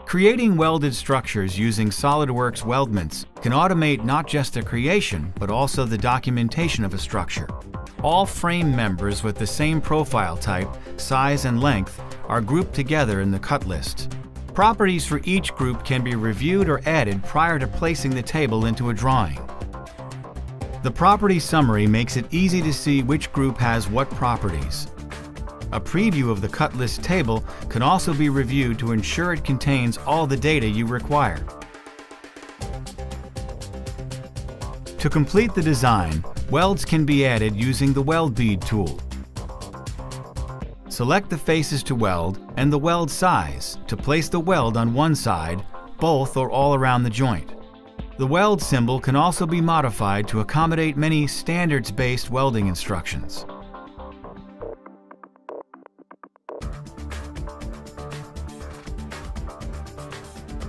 Creating welded structures using SolidWorks weldments can automate not just the creation, but also the documentation of a structure. All frame members with the same profile type, size, and length are grouped together in the cut list. Properties for each group can be reviewed or added prior to placing the table into a drawing. The property summary makes it easy to see which group has what properties. A preview of the cut list table can also be reviewed to ensure it contains all the data you require. To complete the design, welds can be added using the weld bead tool. Select the faces to weld and the weld size to place the weld on one side, both, or all around the joint. The weld symbol can also be modified to accommodate many standards-based welding instructions.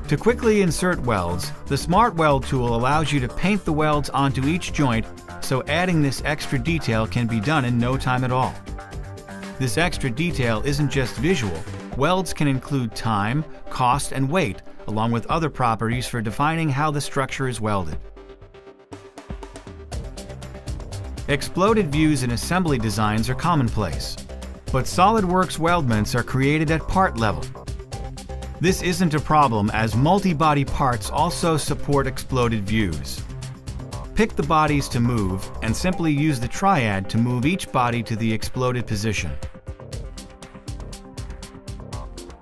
To quickly insert welds, the Smart Weld tool allows you to paint the welds onto each joint, so adding this extra detail can be done in no time at all. This extra detail isn't just visual. Welds can include time, cost, and weight, along with other properties for defining how the structure is welded. Exploded views in assembly designs are commonplace, but SolidWorks weldments are created at part level. This isn't a problem, as multi-body parts also support exploded views. Pick the bodies to move and simply use the triad to move each body to the exploded position.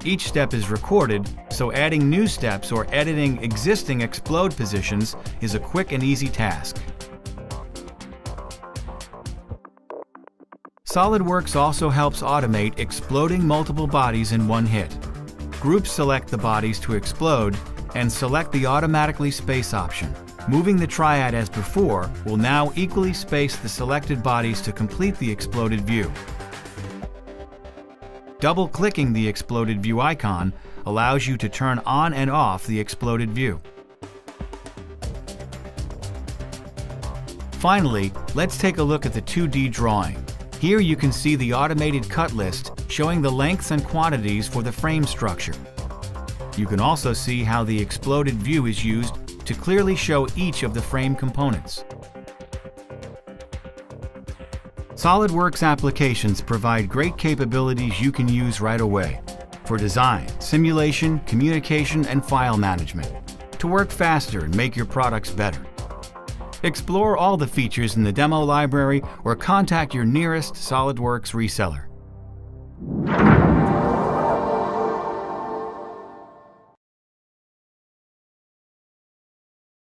Each step is recorded, so adding new steps or editing existing explode positions is a quick and easy task. SolidWorks also helps automate exploding multiple bodies in one hit. Groups select the bodies to explode and select the automatically space option. Moving the triad as before will now equally space the selected bodies to complete the exploded view. Double-clicking the exploded view icon allows you to turn on and off the exploded view. Finally, let's take a look at the 2D drawing. Here you can see the automated cut list showing the lengths and quantities for the frame structure. You can also see how the exploded view is used to clearly show each of the frame components. SolidWorks applications provide great capabilities you can use right away for design, simulation, communication, and file management to work faster and make your products better. Explore all the features in the demo library or contact your nearest SolidWorks reseller.